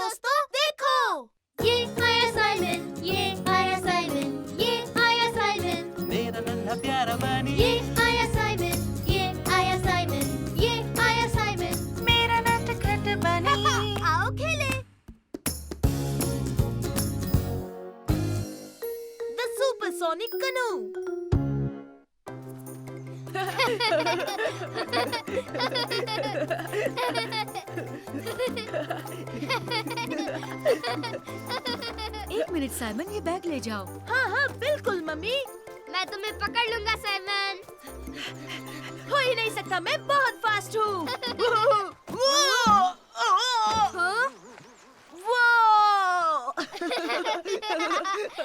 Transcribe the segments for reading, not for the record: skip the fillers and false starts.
दोस्तों देखो, ये आया साइमन, ये आया साइमन, ये आया साइमन, मेरा नन्हा प्यारा बनी। ये आया साइमन, ये आया साइमन, ये आया साइमन, मेरा नटखट बनी। आओ खेले। द सुपरसोनिक कनू। एक मिनट साइमन, ये बैग ले जाओ। हाँ हाँ बिल्कुल मम्मी। मैं तुम्हें पकड़ लूंगा साइमन। हो ही नहीं सकता, मैं बहुत फास्ट हूँ। हाँ?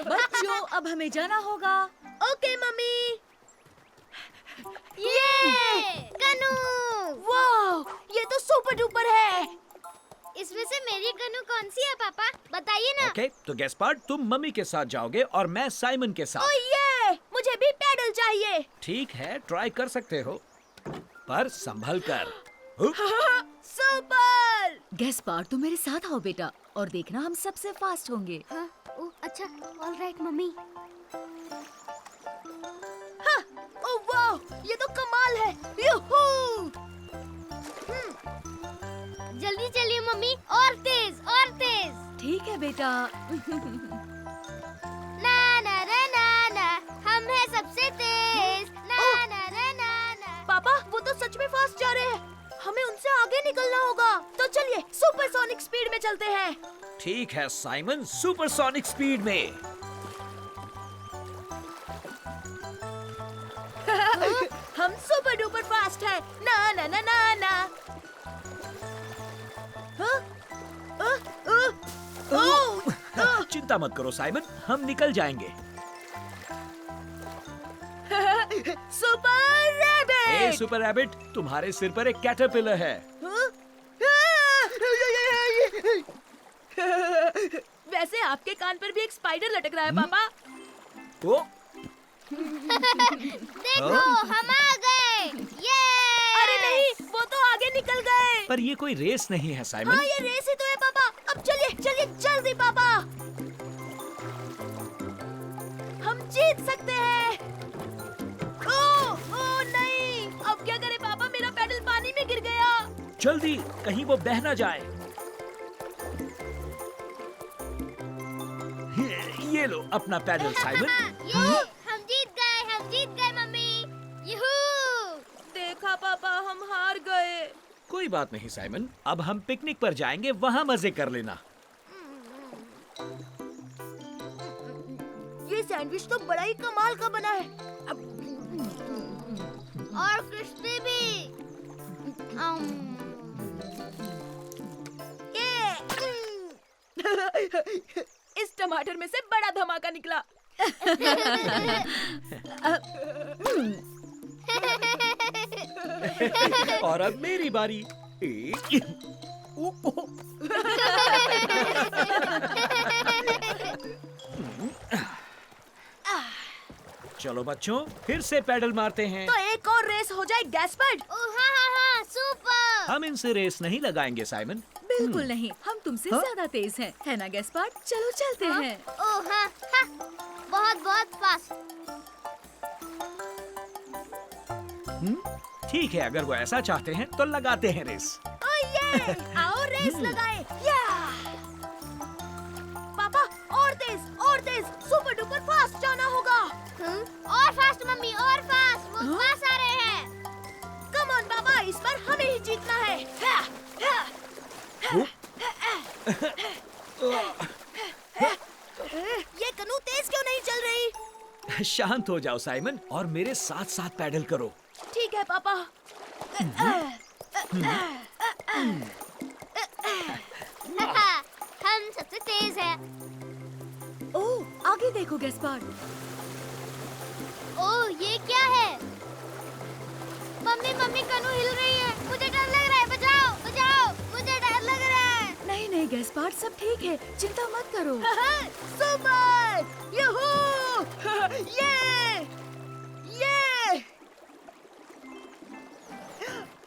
बच्चों, अब हमें जाना होगा। Okay mummy. ये कनू। वाह, ये तो सुपर डुपर है। इसमें से मेरी कनू कौन सी है पापा, बताइए ना। ओके, तो गैस्पार्ड तुम मम्मी के साथ जाओगे और मैं साइमन के ओ साथ। ये, मुझे भी पैडल चाहिए। ठीक है, ट्राई कर सकते हो, पर संभल कर। सुपर। गैस्पार्ड, तुम मेरे साथ आओ बेटा, और देखना हम सबसे फास्ट होंगे। हाँ, ओ अच्छा, ऑल राइट मम्मी। हाँ, ओ वाह, ये तो कमाल है। यूहू। जल्दी चलिए मम्मी, और तेज और तेज। ठीक है बेटा। ना ना ना ना ना, हम हैं सबसे तेज। ना ना ना ना ना। पापा, वो तो सच में फास्ट जा रहे हैं। हमें उनसे आगे निकलना होगा। तो चलिए सुपरसोनिक स्पीड में चलते हैं। ठीक है साइमन, सुपरसोनिक स्पीड में। हम सुपर डुपर फास्ट हैं। ना ना ना ना ना। हाँ? चिंता मत करो साइमन, हम निकल जाएंगे। सुपर ए रैबिट। सुपर रैबिट, तुम्हारे सिर पर एक कैटरपिलर है। वैसे आपके कान पर भी एक स्पाइडर लटक रहा है पापा। ओ, देखो, हम आ गए। ये अरे नहीं, वो तो आगे निकल गए। पर ये कोई रेस नहीं है साइमन। हाँ, ये रेस ही तो है पापा। अब चलिए चलिए जल्दी पापा, हम जीत सकते हैं। ओ नहीं, अब क्या करें पापा, मेरा पैडल पानी में गिर गया। जल्दी, कहीं वो बह ना जाए। ये लो अपना पैडल साइमन। ये हम जीत गए मम्मी। यूहू। देखा पापा, हम हार गए। कोई बात नहीं साइमन, अब हम पिकनिक पर जाएंगे, वहाँ मजे कर लेना। ये सैंडविच तो बड़ा ही कमाल का बना है। और क्रिस्पी भी। इस टमाटर में से बड़ा धमाका निकला। और अब मेरी बारी। चलो बच्चों, फिर से पैडल मारते हैं। तो एक और रेस हो जाए गैस्पर्ड। ओ हाँ हाँ हाँ, सुपर। हम इनसे रेस नहीं लगाएंगे साइमन। बिल्कुल नहीं, हम तुमसे ज्यादा तेज हैं, है ना गैस्पार्ड? चलो चलते हैं। ओ हाँ हाँ, बहुत बहुत फास्ट। ठीक है, अगर वो ऐसा चाहते हैं तो लगाते हैं रेस। ओ ये, आओ रेस लगाए। या पापा, और तेज, सुपर डुपर फास्ट जाना होगा। और फास्ट मम्मी, और फास्ट, वो पास आ रहे हैं। कम ऑन पापा, इस बार हमें ही जीतना है। ये कनू तेज क्यों नहीं चल रही? शांत हो जाओ साइमन, और मेरे साथ साथ पैडल करो। ठीक है पापा। हम सबसे तेज हैं। ओह, आगे देखो गैस्पार्ड। ओ ये क्या है? मम्मी मम्मी, कनू हिल रही है, मुझे डर लग रहा है। बचाओ बचाओ, मुझे डर लग रहा है। नहीं नहीं गैस्पार्ड, सब ठीक है, चिंता मत करो। सुपर, यूहू, ये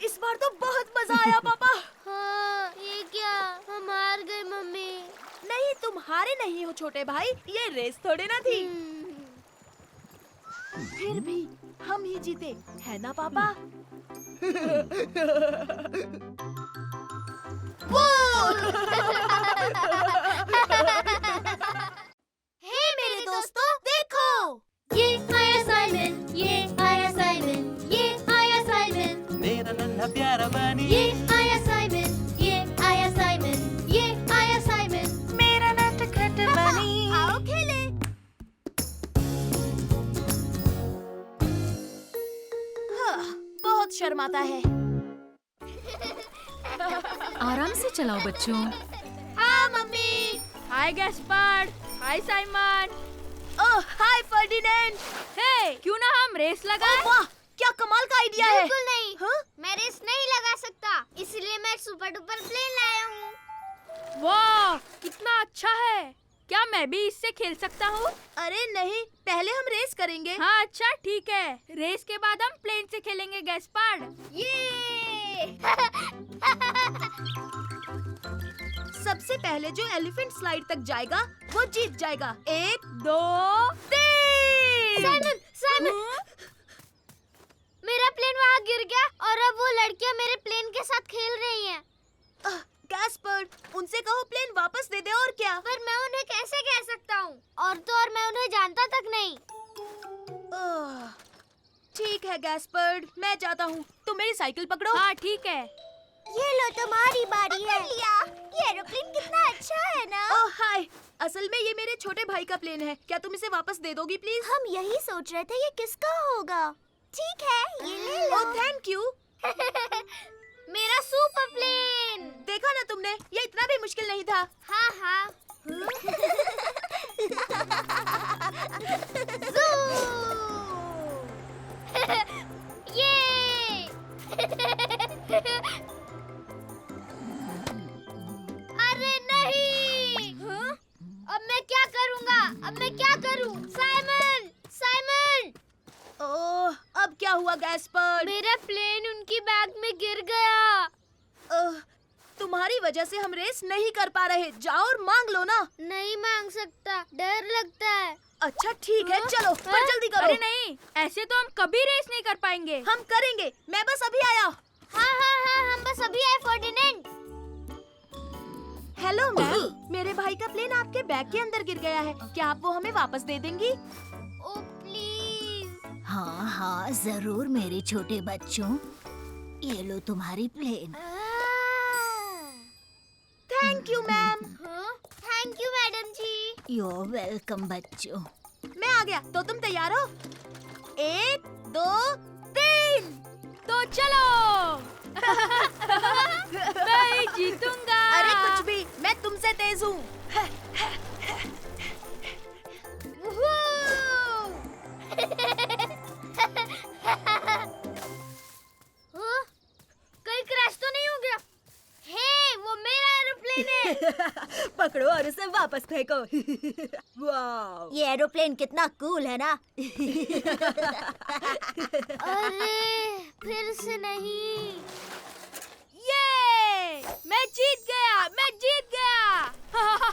इस बार तो बहुत मजा आया पापा। हाँ, ये क्या, हम हार गए मम्मी। हारे नहीं हो छोटे भाई, ये रेस थोड़ी ना थी। फिर भी हम ही जीते, है ना पापा? हे मेरे दोस्तों, देखो ये आया साइमन, ये आया साइमन, ये आया साइमन, मेरा नन्हा प्यारा बनी ये आया साइमन, ये आया साइमन, ये आया साइमन, मेरा नटखट बनी। आओ खेले। बहुत शर्माता है। आराम से चलाओ बच्चों। हाँ मम्मी। हाय गैस्पार्ड, हाय साइमन। ओह हाय फर्डिनेंड। हे, क्यों ना हम रेस लगाएं? ओह वाह, क्या कमाल का आइडिया है। बिल्कुल नहीं। हाँ? मैं रेस नहीं लगा सकता, इसलिए मैं सुपर डुपर प्लेन लाया हूँ। वाह, कितना अच्छा है। क्या मैं भी इससे खेल सकता हूँ? अरे नहीं, पहले हम रेस करेंगे। हाँ अच्छा ठीक है, रेस के बाद हम प्लेन से खेलेंगे गैस्पार्ड। ये सबसे पहले जो एलिफेंट स्लाइड तक जाएगा वो जीत जाएगा। 1 2 3। साइमन, साइमन, मेरा प्लेन वहाँ गिर गया और अब वो लड़कियाँ मेरे प्लेन के साथ खेल रही हैं। गैस्पर्ड, उनसे कहो प्लेन वापस दे दे और क्या। पर मैं उन्हें कैसे कह सकता हूँ? और तो और मैं उन्हें जानता तक नहीं। ठीक है गैस्पर्ड, मैं जाता हूँ। तुम मेरी साइकिल पकड़ो। हाँ ठीक है। ये लो तुम्हारी बारी है। ये एरोप्लेन कितना अच्छा है ना? ओह हाय, असल में ये मेरे छोटे भाई का प्लेन है। क्या तुम इसे वापस दे दोगी प्लीज? हम यही सोच रहे थे ये किसका होगा। ठीक है, ये ले लो। Oh thank you. मेरा सुपर प्लेन। देखा ना तुमने, ये इतना भी मुश्किल नहीं था। हाँ हाँ। ये अरे नहीं। अब मैं क्या करूँगा? अब मैं क्या करूँ? साइमन, साइमन, ओह, अब क्या हुआ गैस्पर्ड? मेरा प्लेन उनकी बैग में गिर गया। तुम्हारी वजह से हम रेस नहीं कर पा रहे। जाओ और मांग लो ना। नहीं मांग सकता, डर लगता है। अच्छा ठीक है, चलो पर जल्दी करो। अरे नहीं, ऐसे तो हम कभी रेस नहीं कर पाएंगे। हम करेंगे, मैं बस अभी आया। हाँ हाँ हाँ, हम बस अभी आए फर्डिनेंड। हेलो मैम, मेरे भाई का प्लेन आपके बैग के अंदर गिर गया है। क्या आप वो हमें वापस दे देंगी? Oh please. हाँ हाँ जरूर मेरे छोटे बच्चों, ये लो तुम्हारी plane. Thank you ma'am. Thank you madam ji. You are welcome बच्चों। मैं आ गया, तो तुम तैयार हो? 1 2 3। तो चलो। मैं ही जीतूंगा। अरे कुछ भी, मैं तुमसे तेज हूँ। कहीं क्रैश तो नहीं हो गया? हे, वो मेरा एरोप्लेन है। पकड़ो और उसे वापस फेंको। वाह, ये एरोप्लेन कितना कूल है ना। अरे फिर से नहीं। ये मैं जीत गया, मैं जीत गया।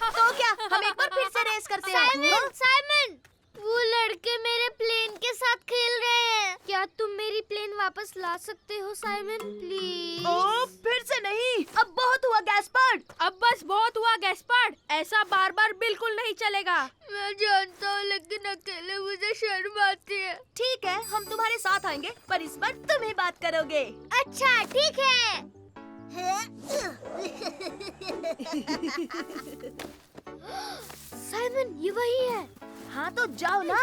तो क्या, हम एक बार फिर से रेस करते हैं? साइमन, साइमन, वो लड़के मेरे प्लेन के साथ खेल रहे हैं। क्या तुम मेरी प्लेन वापस ला सकते हो साइमन, प्लीज? ओ, फिर से नहीं। अब बहुत हुआ गैस्पर्ड। अब बस बहुत हुआ गैस्पार्ड, ऐसा बार बार बिल्कुल नहीं चलेगा। मैं जानता हूँ, लेकिन अकेले मुझे शर्म आती है। ठीक है, हम तुम्हारे साथ आएंगे, पर इस बार तुम ही बात करोगे। अच्छा ठीक है। साइमन, ये वही है। हाँ तो जाओ ना।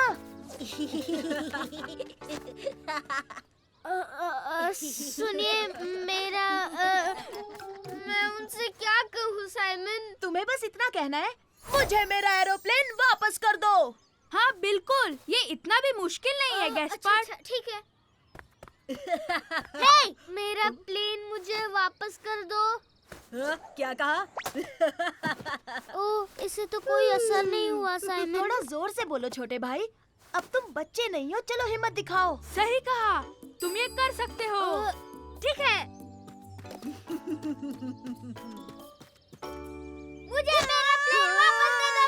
सुनिए, मेरा मैं उनसे क्या कहूँ साइमन? तुम्हें बस इतना कहना है, मुझे मेरा एरोप्लेन वापस कर दो। हाँ बिल्कुल, ये इतना भी मुश्किल नहीं है गैस्पार्ड। अच्छा, ठीक है। हे, मेरा प्लेन मुझे वापस कर दो। क्या कहा? ओह, इससे तो कोई असर नहीं हुआ साइमन। थोड़ा जोर से बोलो छोटे भाई, अब तुम बच्चे नहीं हो, चलो हिम्मत दिखाओ। सही कहा, तुम ये कर सकते हो। ठीक है। मुझे मेरा प्लेन वापस दे दो।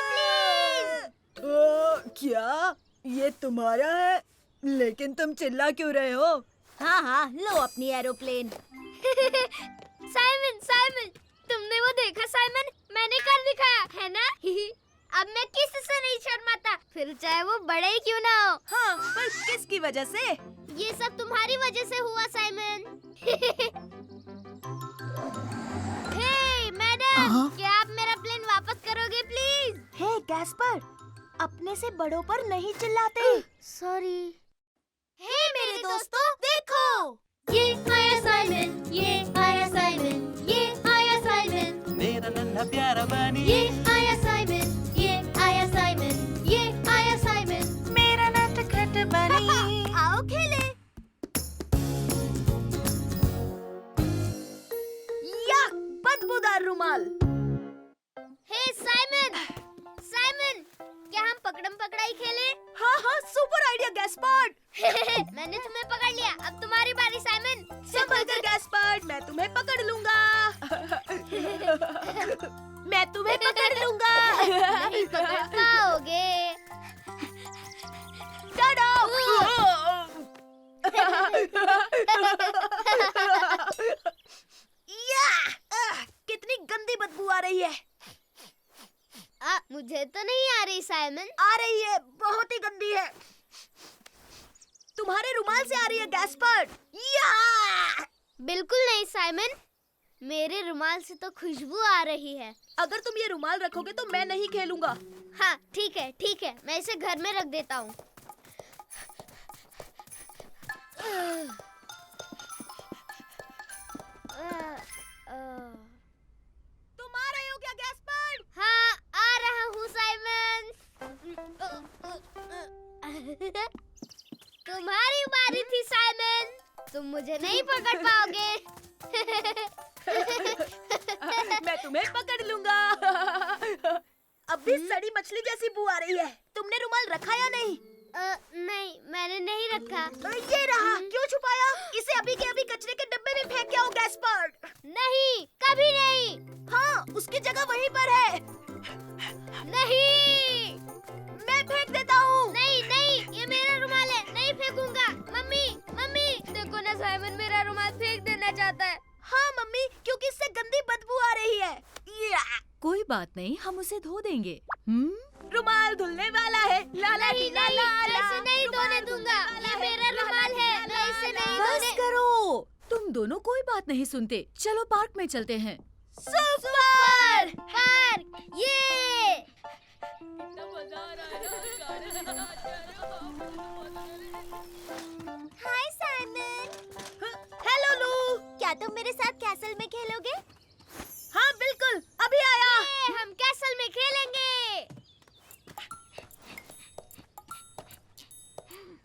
क्या ये तुम्हारा है? लेकिन तुम चिल्ला क्यों रहे हो? हाँ हाँ, लो अपनी एरोप्लेन। साइमन साइमन, तुमने वो देखा साइमन? मैंने कर दिखाया है ना? अब मैं किसी से नहीं शर्माता, फिर चाहे वो बड़े ही क्यों ना हो। हाँ, पर किसकी वजह से? ये सब तुम्हारी वजह से हुआ साइमन। हे मैडम, क्या आप मेरा प्लेन वापस करोगे प्लीज? हे गैस्पर, अपने से बड़ों पर नहीं चिल्लाते। सॉरी। हे मेरे दोस्तों, देखो। ये आया साइमन, ये आया साइमन, ये आया साइमन, मेरा नन्हा प्यारा बनी ये आया साइमन, ये आया साइमन, ये आया साइमन। मेरा नटखट बनी। आओ खेले। या बदबूदार रुमाल। हे साइमन, साइमन, क्या हम पकड़म पकड़ाई खेले? हाँ हाँ, सुपर आइडिया गैस्पर्ड। मैंने तुम्हें पकड़ लिया, अब तुम्हारी बारी साइमन। संभल कर गैस्पर्ड, मैं तुम्हें पकड़ लूंगा। मैं तुम्हें पकड़ लूंगा। नहीं पकड़ पाओगे। टाडा। कितनी गंदी बदबू आ रही है। मुझे तो नहीं आ रही साइमन। आ रही है, बहुत ही गंदी है। तुम्हारे रुमाल से आ रही है गैस्पर्ड। या! बिल्कुल नहीं साइमन, मेरे रुमाल से तो खुशबू आ रही है। अगर तुम ये रुमाल रखोगे तो मैं नहीं खेलूंगा। हाँ ठीक है, मैं इसे घर में रख देता हूँ। तुम आ रहे हो क्या गैस्पर्ड? हाँ आ रहा हूँ साइमन। तुम्हारी बारी थी साइमन, तुम मुझे नहीं पकड़ पाओगे। मैं तुम्हें पकड़ लूंगा। अब भी सड़ी मछली जैसी बू आ रही है। तुमने रुमाल रखा या नहीं? नहीं, मैंने नहीं रखा। ये रहा। क्यों छुपाया? इसे अभी के अभी कचरे के डब्बे में फेंक के आओ गैस्पर्ड। नहीं, कभी नहीं। हाँ, उसकी जगह वहीं पर है। नहीं, मैं फेंक देता हूँ। नहीं नहीं, ये मेरा रुमाल है, नहीं फेंकूंगा। मम्मी मम्मी, देखो ना साइमन मेरा रुमाल फेंक देना चाहता है। हाँ मम्मी, क्योंकि इससे गंदी बदबू आ रही है। कोई बात नहीं, हम उसे धो देंगे। रुमाल धुलने वाला है। ला ला नहीं ला नहीं, ला मैं ला। इसे नहीं धोने दूंगा। ये मेरा रुमाल है, मैं इसे नहीं बस धोने। करो, तुम दोनों कोई बात नहीं सुनते। चलो पार्क में चलते हैं। सुपर! पार्क, ये हाय साइमन, हेलो लू। क्या तुम मेरे साथ कैसल में खेलोगे? हाँ बिल्कुल, अभी आया। हम कैसल में खेलेंगे।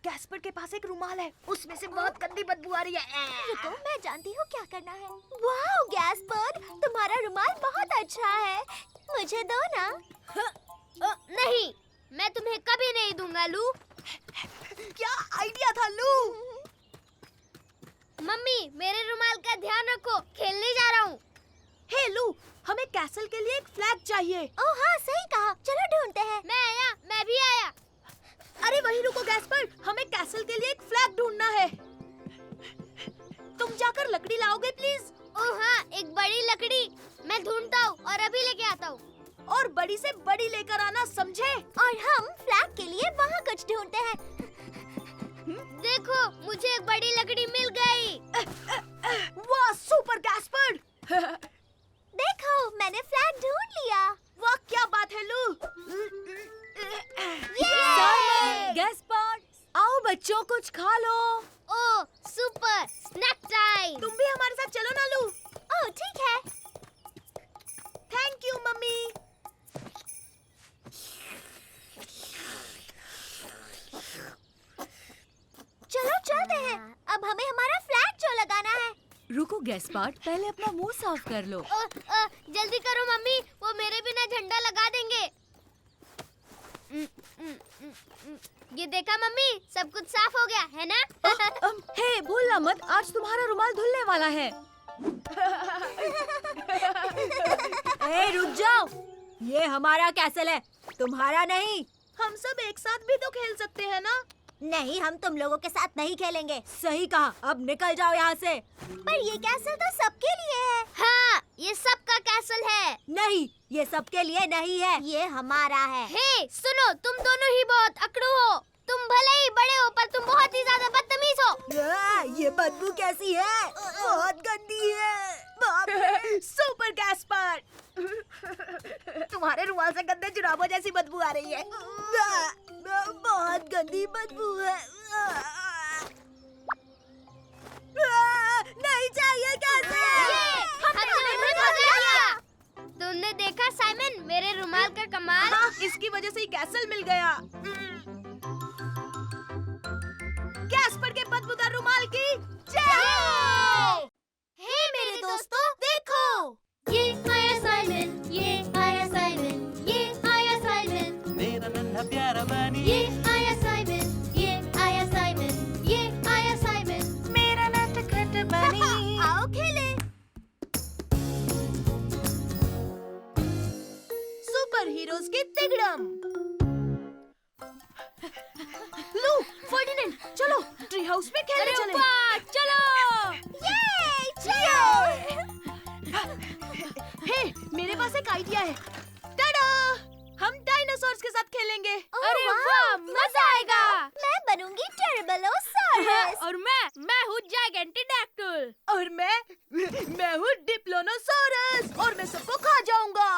गैस्पर्ड के पास एक रुमाल है, उसमें से बहुत गंदी बदबू आ रही है। रुको, मैं जानती हूँ क्या करना है। वाह गैस्पर्ड, तुम्हारा रुमाल बहुत अच्छा है, मुझे दो ना। नहीं, मैं तुम्हें कभी नहीं दूंगा लू। क्या आइडिया था लू? मम्मी, मेरे रुमाल का ध्यान रखो, खेलने जा रहा हूँ। हे लू, हमें कैसल के लिए एक फ्लैग चाहिए। ओह हाँ, सही कहा, चलो ढूंढते हैं। मैं भी आया। अरे वहीं रुको गैस्पर्ड, हमें कैसल के लिए एक फ्लैग ढूंढना है। तुम जाकर लकड़ी लाओगे प्लीज। ओह हाँ, एक बड़ी लकड़ी। मैं ढूंढता हूँ और अभी लेके आता हूँ। और बड़ी से बड़ी लेकर आना, समझे? और हम फ्लैग के लिए वहाँ कुछ ढूंढते हैं। देखो, मुझे एक बड़ी लकड़ी मिल गई। वाह सुपर गैस्पर्ड। देखो, मैंने फ्लैग ढूंढ लिया। वाह क्या बात है लू। गैस्पर्ड, आओ बच्चों, कुछ खा लो। ओह सुपर, स्नैक टाइम। तुम भी हमारे साथ चलो ना लू। ओह ठीक है। Thank you mummy. चलो चलते हैं, अब हमें हमारा फ्लैग जो लगाना है। रुको गैस्पर्ड, पहले अपना मुंह साफ कर लो। जल्दी करो मम्मी, वो मेरे बिना झंडा लगा देंगे। ये देखा मम्मी, सब कुछ साफ हो गया है ना? हे भूलना मत, आज तुम्हारा रुमाल धुलने वाला है। ए रुक जाओ, ये हमारा कैसल है, तुम्हारा नहीं। हम सब एक साथ भी तो खेल सकते हैं ना? नहीं, हम तुम लोगों के साथ नहीं खेलेंगे। सही कहा, अब निकल जाओ यहाँ से। पर ये कैसल तो सबके लिए है। हाँ, ये सबका कैसल है। नहीं, ये सबके लिए नहीं है। ये हमारा है। हे, सुनो, तुम दोनों ही बहुत अकड़ू हो। तुम भले ही बड़े हो पर तुम बहुत ही ज्यादा बदतमीज हो। ये बदबू कैसी है? बहुत गंदी है। बाप रे। Super Gaspar! तुम्हारे रुमाल से गंदे जुराबों जैसी बदबू आ रही है। बहुत गंदी बदबू है। नहीं चाहिए कैसे? तुमने देखा साइमन, मेरे रुमाल का कमाल? हाँ, इसकी वजह से ही कैसल मिल गया। गैस्पर के बदबूदार रुमाल की जय! हे मेरे दोस्तों, देखो। ये आया साइमन, ये आया साइमन, ये आया साइमन, मेरा नन्हा प्यारा बनी ये आया साइमन, ये आया साइमन, ये आया साइमन। मेरा नटखट बनी आओ खेले। सुपर हीरोज के तिगड़म। लू, फर्डिनेंड, चलो ट्री हाउस में खेलने चले। चलो। हे, मेरे पास एक आइडिया है। टाडा! हम डायनासोर्स के साथ खेलेंगे। अरे वाह, मजा आएगा। मैं बनूंगी टेरेबलोसॉरस। और मैं हूँ जायगेंटिडैक्टिल। और मैं हूँ डिप्लोनोसॉरस और मैं सबको खा जाऊंगा।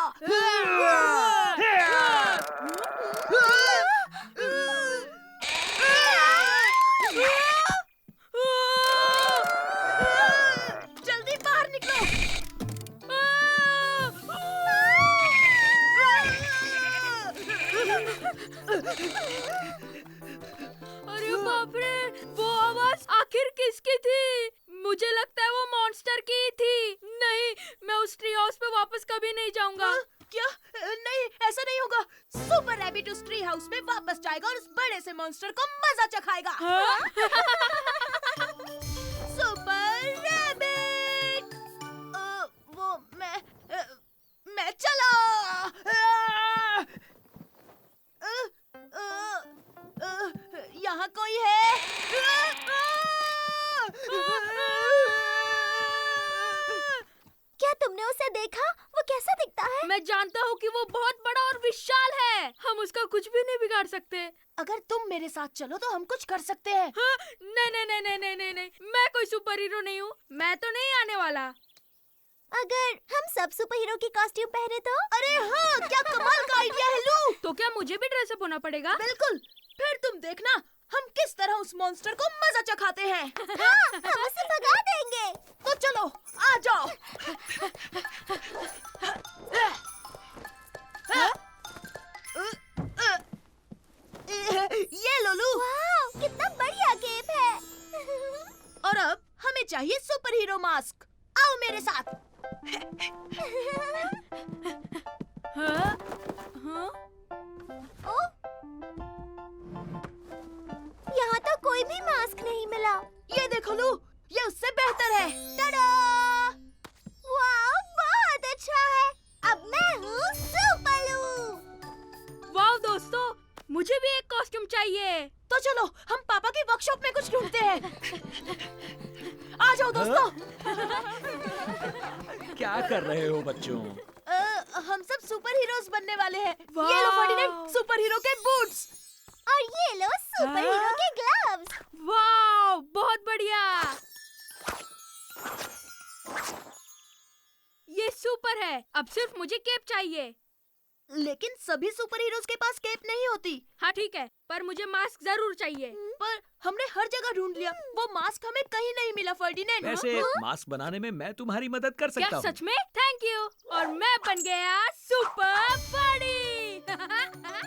जल्दी बाहर निकलो। अरे बाप रे, वो आवाज आखिर किसकी थी? मुझे लगता है वो मॉन्स्टर की ही थी। नहीं, मैं उस ट्री हाउस पे वापस कभी नहीं जाऊंगा। क्या? नहीं, ऐसा नहीं होगा। सुपर रैबिट उस ट्री हाउस में वापस जाएगा और उस बड़े से मॉन्स्टर को मजा चखाएगा। Super rabbit! वो मैं चला। यहाँ कोई है? क्या तुमने उसे देखा? वो कैसा दिखता है? मैं जानता हूँ कि वो बहुत बड़ा और विशाल है। हम उसका कुछ भी नहीं बिगाड़ सकते। अगर तुम मेरे साथ चलो तो हम कुछ कर सकते हैं। हाँ? नहीं नहीं नहीं नहीं नहीं नहीं नहीं, मैं कोई सुपर हीरो नहीं हूँ। मैं तो नहीं आने वाला। अगर हम सब सुपर हीरो की कॉस्ट्यूम पहने तो? अरे हाँ, क्या कमाल का आइडिया है लू! तो क्या मुझे भी ड्रेसअप होना पड़ेगा? बिल्कुल। फिर तुम देखना हम किस तरह उस मॉन्स्टर को मजा चखाते हैं। हाँ, हम उसे भगा देंगे। तो चलो, आ जाओ। ये लो लू। वाह, कितना बढ़िया केप है। और अब हमें चाहिए सुपर हीरो मास्क। आओ मेरे साथ। हाँ? हाँ? ओ, यहाँ तो कोई भी मास्क नहीं मिला। ये देखो लू, ये उससे बेहतर है। टाडा! वाह, बहुत अच्छा है। अब मैं हूँ सुपर लू। वाह दोस्तों, मुझे भी एक कॉस्ट्यूम चाहिए। तो चलो हम पापा की वर्कशॉप में कुछ ढूंढते हैं। आ जाओ दोस्तों। क्या कर रहे हो बच्चों? हम सब सुपर हीरोज बनने वाले हैं। वाह! ये लो फर्डिनेंड, सुपर हीरो के बूट्स। और ये लो सुपर हीरो के ग्लव्स। वाह, बहुत बढ़िया। ये सुपर है। अब सिर्फ मुझे केप चाहिए। लेकिन सभी सुपर हीरोज के पास केप नहीं होती। हाँ ठीक है, पर मुझे मास्क जरूर चाहिए। पर हमने हर जगह ढूंढ लिया, वो मास्क हमें कहीं नहीं मिला फर्डिनेंड। वैसे मास्क बनाने में मैं तुम्हारी मदद कर क्या सकता हूँ। सच में? Thank you. और मैं बन गया सुपर बड़ी।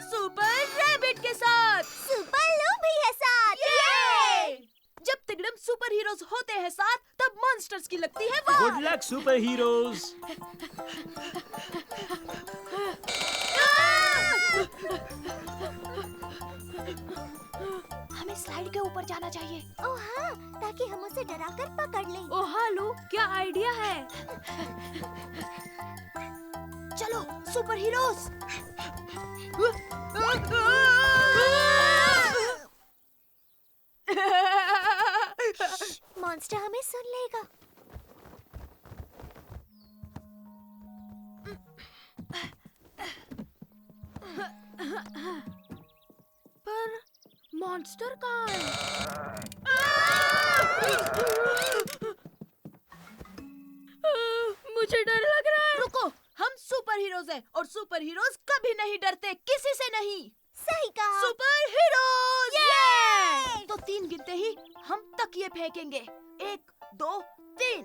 सुपर रैबिट के साथ। सुपर लू भी है साथ। ये! जब तिगड़म सुपर हीरोज होते हैं साथ, तब मॉन्स्टर्स की लगती है वाह। Good luck super heroes. हमें स्लाइड के ऊपर जाना चाहिए। ओह हाँ, ताकि हम उसे डराकर पकड़ लें। ओह हालू, क्या आइडिया है। चलो सुपर हीरोज। मॉन्स्टर हमें सुन लेगा। पर मॉन्स्टर कहाँ है? मुझे डर लग रहा है। रुको, हम सुपर हीरोज हैं और सुपर हीरोज कभी नहीं डरते, किसी से नहीं। सही कहा। Super heroes! ये! तो 3 गिनते ही हम तकिए फेंकेंगे। 1, 2, 3।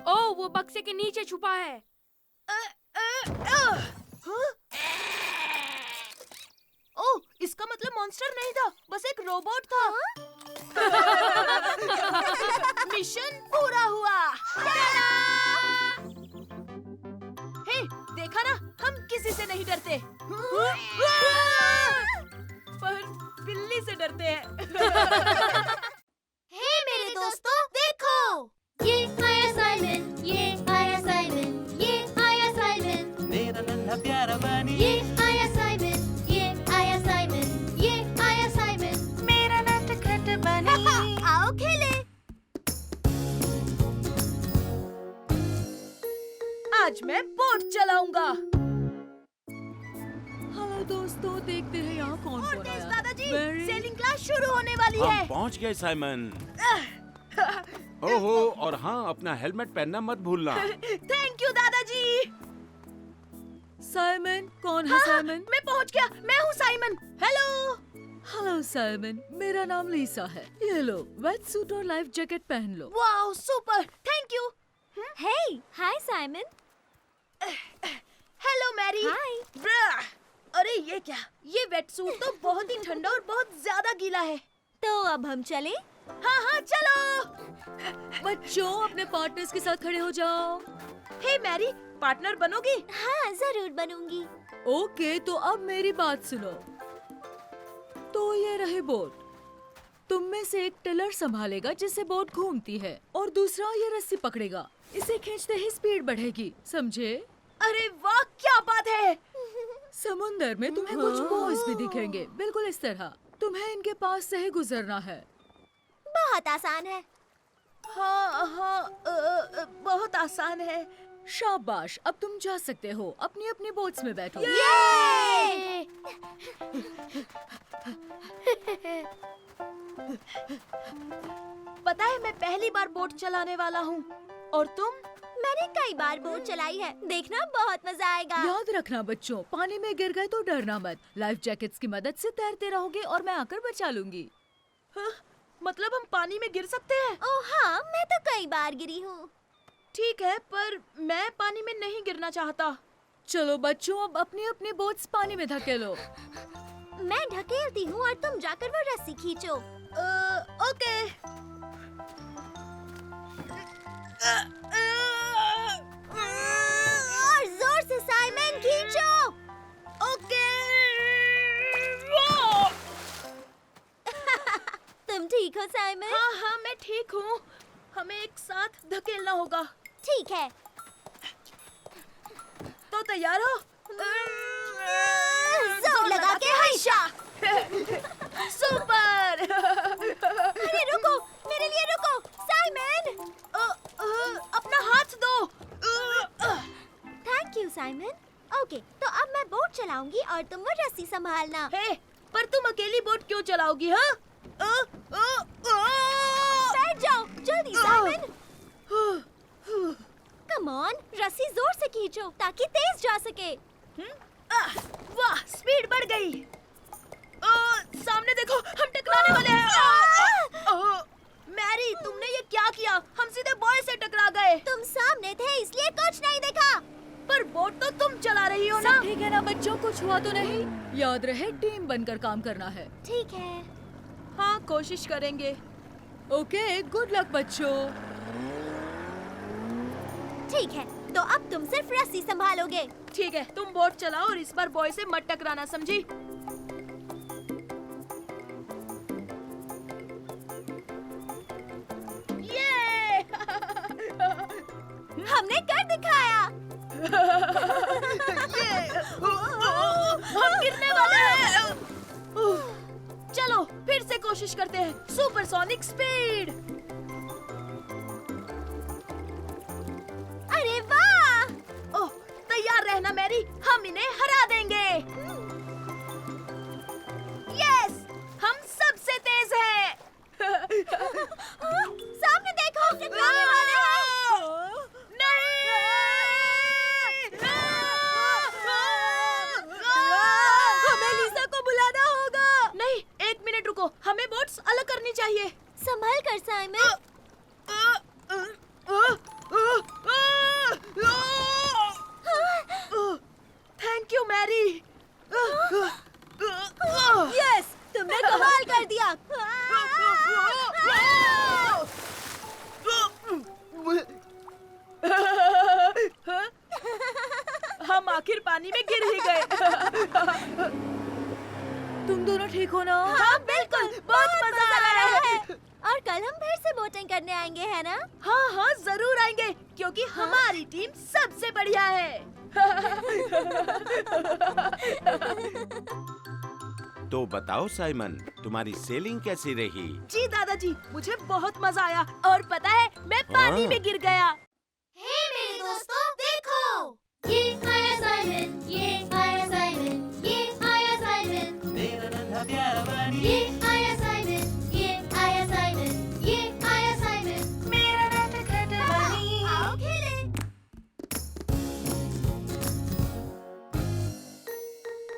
ओ, वो बक्से के नीचे छुपा है। ओह, इसका मतलब मॉन्स्टर नहीं था, बस एक रोबोट था। मिशन पूरा हुआ। हे, देखा ना, हम किसी से नहीं डरते। पर बिल्ली से डरते हैं। हे मेरे दोस्तों, देखो। ये आया साइमन, ये आया साइमन, ये आया साइमन, मेरा नन्हा प्यारा बनी ये आया साइमन, ये आया साइमन, ये आया साइमन। मेरा नटखट बनी आओ खेले। आज मैं बोट चलाऊंगा। हेलो दोस्तों, देखते हैं यहाँ कौन और कौन तेज आया। दादाजी, Very- सेलिंग क्लास शुरू होने वाली हम है। पहुंच गए साइमन। ओहो, और हाँ, अपना हेलमेट पहनना मत भूलना। थैंक यू दादाजी। साइमन, कौन है हाँ, साइमन? मैं पहुंच गया। मैं हूँ साइमन। हेलो। हेलो साइमन, मेरा नाम लीसा है। ये लो, वेट सूट और लाइफ जैकेट पहन लो। Wow, super, thank you. Hey, hi Simon. Hello Mary. Hi. ब्रा। अरे ये क्या? ये वेट सूट तो बहुत ही ठंडा और बहुत ज्यादा गीला है। तो अब हम चले? हाँ हाँ, चलो। बच्चों, अपने पार्टनर्स के साथ खड़े हो जाओ। हे मैरी, पार्टनर बनोगी? हाँ, जरूर बनूंगी। ओके, तो अब मेरी बात सुनो। तो ये रहे बोट। तुम में से एक टिलर संभालेगा जिससे बोट घूमती है, और दूसरा ये रस्सी पकड़ेगा। इसे खींचते ही स्पीड बढ़ेगी, समझे? अरे वाह, क्या बात है। समुंदर में तुम्हें कुछ बॉयज भी दिखेंगे, बिल्कुल इस तरह। तुम्हें इनके पास से ही गुजरना है। बहुत आसान है। हाँ हाँ, बहुत आसान है। शाबाश, अब तुम जा सकते हो। अपनी अपनी बोट्स में बैठो। ये! पता है, मैं पहली बार बोट चलाने वाला हूँ। और तुम? मैंने कई बार बोट चलाई है। देखना, बहुत मजा आएगा। याद रखना बच्चों, पानी में गिर गए तो डरना मत। लाइफ जैकेट्स की मदद से तैरते रहोगे और मैं आकर बचा लूंगी। हाँ, मतलब हम पानी में गिर सकते हैं? ओह हाँ, मैं तो कई बार गिरी हूँ। ठीक है, पर मैं पानी में नहीं गिरना चाहता। चलो बच्चों, अब अपनी अपनी बोट्स पानी में धकेलो। मैं ढकेलती हूँ और तुम जाकर वो रस्सी खींचो। ओके। और जोर से साइमन, खींचो। ओके। तुम ठीक हो साइमन? हाँ हाँ, मैं ठीक हूँ। हमें एक साथ धकेलना होगा। ठीक है। तो तैयार हो? जोर लगा के हंसा। सुपर। अरे रुको, मेरे लिए रुको। साइमन, अपना हाथ दो। Thank you Simon. ओके, तो अब मैं बोट चलाऊंगी और तुम वो रस्सी संभालना। हे, पर तुम अकेली बोट क्यों चलाओगी? हाँ? बैठ जाओ जल्दी साइमन। कम ऑन, रस्सी जोर से खींचो ताकि तेज जा सके। वाह, स्पीड बढ़ गई। सामने देखो, हम टकराने वाले हैं। मैरी, तुमने ये क्या किया? हम सीधे बॉय से टकरा गए। तुम सामने थे इसलिए कुछ नहीं देखा। पर बोट तो तुम चला रही हो ना? सब ठीक है ना बच्चों, कुछ हुआ तो नहीं? याद रहे, टीम बनकर काम करना है। ठीक है। हाँ, कोशिश करेंगे। ओके, गुड लक बच्चों। ठीक है, तो अब तुम सिर्फ रस्सी संभालोगे। ठीक है, तुम बोट चलाओ और इस बार बॉय से मत टकराना, समझी? ये! हमने कर हम गिरने वाले हैं। चलो फिर से कोशिश करते हैं। Supersonic speed. अरे वाह! ओह, तैयार रहना मैरी, हम इन्हें हरा देंगे। यस, हम सबसे तेज हैं। सामने देखो, टकराने वाले हैं। हमें लीसा को बुलाना होगा। नहीं, 1 मिनट रुको, हमें बोट्स अलग करनी चाहिए। संभल कर Simon. Thank you Mary. Yes, तुमने कमाल कर दिया। हम आखिर पानी में गिर ही गए। तुम दोनों ठीक हो ना? हाँ बिल्कुल, बहुत मजा आ रहा है। और कल हम फिर से बोटिंग करने आएंगे, है ना? हाँ हाँ जरूर आएंगे, क्योंकि हमारी टीम सबसे बढ़िया है। तो बताओ साइमन, तुम्हारी सेलिंग कैसी रही? जी दादाजी, मुझे बहुत मजा आया। और पता है, मैं पानी में गिर गया। हे मेरे दोस्तों, देखो, ये आया साइमन, ये आया साइमन, ये आया साइमन, मेरा नन्हा प्यारा बनी ये आया साइमन, ये आया साइमन, ये आया साइमन, मेरा नटखट बनी। आओ खेलें।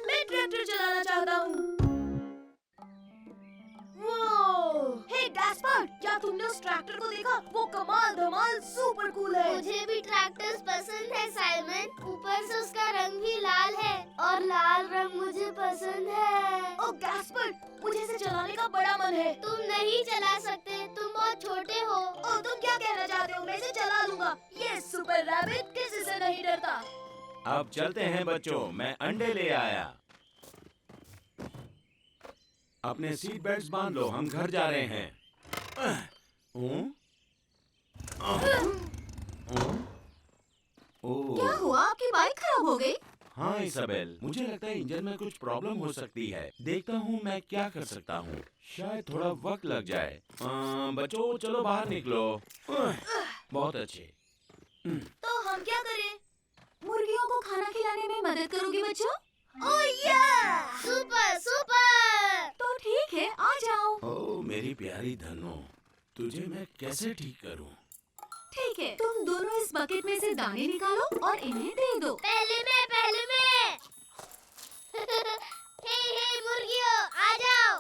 मैं ट्रैक्टर चलाना चाहता हूँ। हे गैस्पर्ड, क्या तुमने उस ट्रैक्टर को देखा? वो कमाल धमाल सुपर कूल है। मुझे भी ट्रैक्टर्स पसंद है साइमन। ऊपर से उसका रंग भी लाल है और लाल रंग मुझे पसंद है। ओ गैस्पर्ड, मुझे इसे चलाने का बड़ा मन है। तुम नहीं चला सकते, तुम बहुत छोटे हो। ओ तुम क्या कहना चाहते हो? मैं इसे चला लूंगा। ये सुपर रैबिट किसी से नहीं डरता। अब चलते हैं बच्चों, मैं अंडे ले आया। अपने सीट बेल्ट बांध लो, हम घर जा रहे हैं। क्या हुआ? आपकी बाइक खराब हो गई? हाँ इसाबेल, मुझे लगता है इंजन में कुछ प्रॉब्लम हो सकती है। देखता हूँ मैं क्या कर सकता हूँ। शायद थोड़ा वक्त लग जाए। बच्चों चलो बाहर निकलो। बहुत अच्छे। तो हम क्या करें? मुर्गियों को खाना खिलाने में मदद करोगे बच्चों? ओ या! Super super. तो ठीक है, आ जाओ। ओ मेरी प्यारी धनो, तुझे मैं कैसे ठीक करूँ? ठीक है, तुम दोनों इस बकेट में से दाने निकालो और इन्हें दे दो। पहले मैं। हे मुर्गियों, आ जाओ।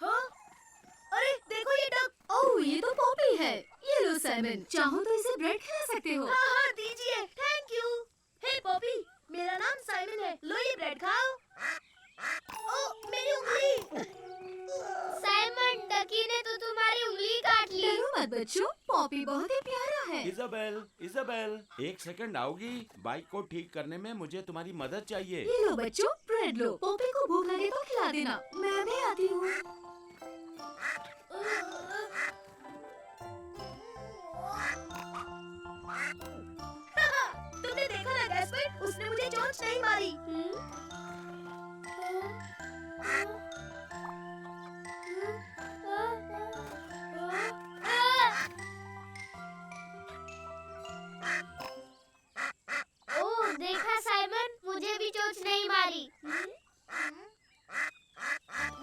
हाँ? अरे देखो ये डक। ओह, ये तो पॉपी है। ये लो साइमन, चाहो तो इसे ब्रेड खिला सकते हो। हाँ हाँ दीजिए, थैंक यू। हे पॉपी, मेरा नाम साइमन है। लो ये ब्रेड खाओ। ओ मेरी उंगली। साइमन, डकी ने तो तुम्हारी उंगली काट ली। डरो मत बच्चों, पॉपी बहुत ही प्यारा है। इजाबेल, एक सेकंड आओगी? बाइक को ठीक करने में मुझे तुम्हारी मदद चाहिए। ये लो बच्चों, ब्रेड लो। पॉपी को भूख लगे तो खिला देना। मैं भी आती हूँ। तुमने देखा ना गैस्पर्ड, उसने मुझे चोंच नहीं मारी। ओह, देखा साइमन, मुझे भी चोट नहीं मारी।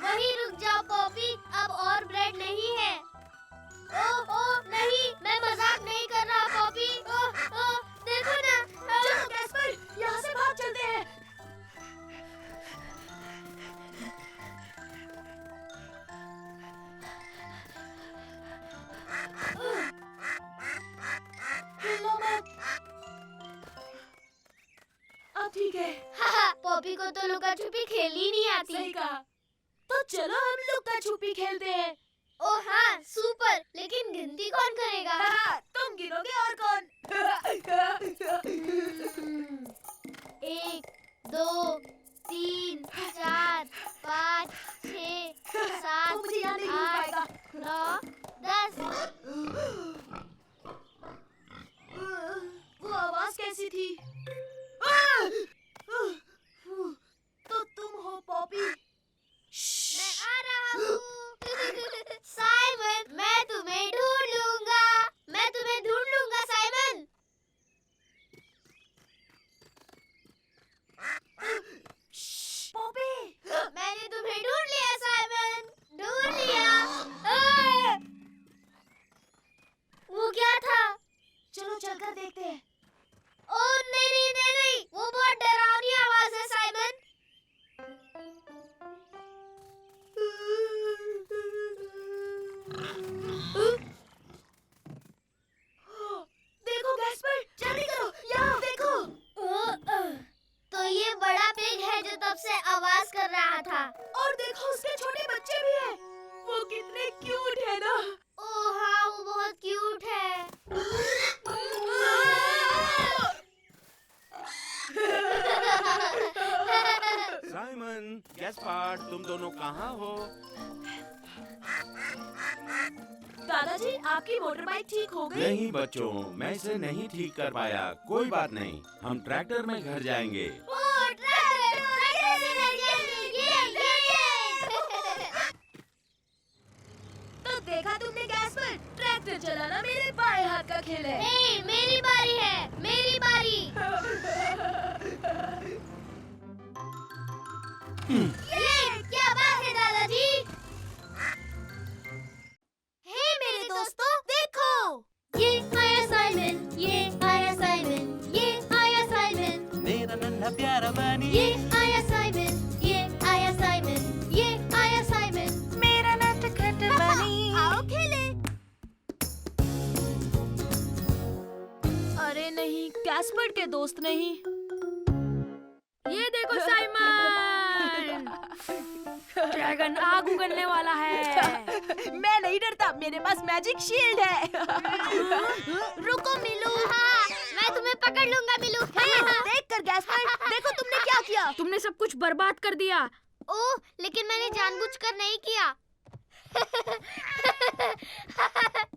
वहीं रुक जाओ पॉपी, अब और ब्रेड नहीं है। ओह नहीं, मैं मजाक नहीं कर रहा पॉपी। ओह देखो ना। चलो गैस्पर्ड, यहाँ से भाग चलते हैं। हिलो मत। अब ठीक है। पॉपी को तो लुका छुपी खेलनी नहीं आती। सही कहा। तो चलो हम लुका छुपी खेलते हैं। ओह हाँ, सुपर। लेकिन गिनती कौन करेगा? हाँ, तुम गिनोगे और कौन? 1 2 3 4 5 6 7 मुझे यहाँ नहीं मिल पाएगा। 9 10 वो आवाज कैसी थी? तो तुम हो पॉपी। मैं आ रहा हूँ। साइमन, मैं तुम्हें ढूंढ लूंगा। मैं तुम्हें ढूंढ लूंगा साइमन। पॉपी, मैंने तुम्हें ढूंढ लिया साइमन, ढूंढ लिया। वो क्या था? चलो चलकर देखते हैं। ओह नहीं नहीं नहीं नहीं, वो बहुत डरावनी आवाज है साइमन। देखो गैस्पर, जल्दी करो, यहाँ देखो। तो ये बड़ा पिग है जो तब से आवाज कर रहा था। और देखो उसके छोटे बच्चे भी हैं। वो कितने क्यूट है ना। ओह हाँ, वो बहुत क्यूट है। साइमन, गैस्पार्ड, तुम दोनों कहाँ हो? दादाजी, आपकी मोटर बाइक ठीक हो गई? नहीं बच्चों, मैं इसे नहीं ठीक कर पाया। कोई बात नहीं, हम ट्रैक्टर में घर जाएंगे। ओह ट्रैक्टर, ट्रैक्टर से घर जाएंगे। ये। तो देखा तुमने गैस्पर, ट्रैक्टर चलाना मेरे बाएं हाथ का खेल है। नहीं, मेरी बारी है, मेरी बारी। ये क्या बात है दादाजी? हे मेरे दोस्तों, देखो। ये आया साइमन, ये आया साइमन, ये आया साइमन। मेरा नन्हा प्यारा बनी ये आया साइमन, ये आया साइमन, ये आया साइमन। मेरा नटखट बनी आओ खेले। अरे नहीं, गैस्पर के दोस्त नहीं। ये देखो साइमन, ड्रैगन आग उगलने वाला है। मैं नहीं डरता, मेरे पास मैजिक शील्ड है। रुको मिलू। हाँ, मैं तुम्हें पकड़ लूंगा मिलू। देख कर गैस्पर, देखो तुमने क्या किया। तुमने सब कुछ बर्बाद कर दिया। ओह, लेकिन मैंने जानबूझकर नहीं किया।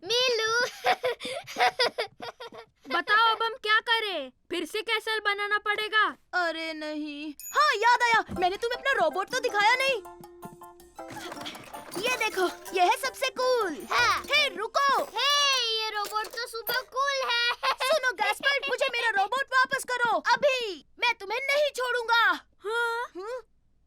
मिलू। बताओ अब हम क्या करें? फिर से कैसल बनाना पड़ेगा। अरे नहीं, हाँ याद आया, मैंने तुम्हें अपना रोबोट तो दिखाया नहीं। ये देखो, ये है सबसे कूल। हाँ। हे रुको। हे, ये रोबोट तो सुपर कूल है। सुनो गैस्पर, मुझे मेरा रोबोट वापस करो अभी। मैं तुम्हें नहीं छोड़ूंगा। हाँ?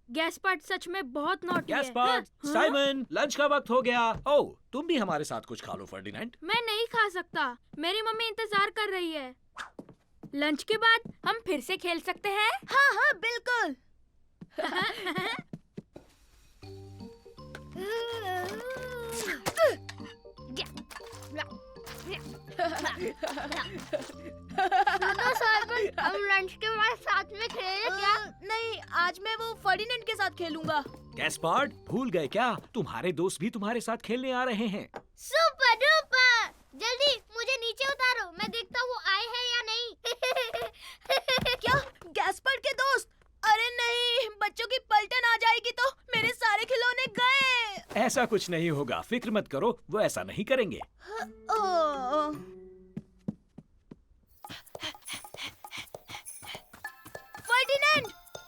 गैस्पार्ड सच में बहुत नॉटी है। गैस्पार्ड, हाँ? साइमन, लंच का वक्त हो गया। ओह, तुम भी हमारे साथ कुछ खा लो फर्डिनेंड। मैं नहीं खा सकता, मेरी मम्मी इंतजार कर रही है। लंच के बाद हम फिर से खेल सकते हैं। हाँ हाँ बिल्कुल। सुनो साइमन, हम लंच के बाद साथ में खेलें क्या? नहीं, आज मैं वो फर्डिनेंड के साथ खेलूंगा। गैस्पार्ड, भूल गए क्या? तुम्हारे दोस्त भी तुम्हारे साथ खेलने आ रहे हैं। Super duper! जल्दी मुझे नीचे उतारो, मैं देखता हूँ वो आए हैं या नहीं। क्या? गैस्पर के दोस्त? अरे नहीं, बच्चों की पलटन आ जाएगी तो मेरे सारे खिलौने गए। ऐसा कुछ नहीं होगा, फिक्र मत करो, वो ऐसा नहीं करेंगे। ओह। फर्डिनेंड,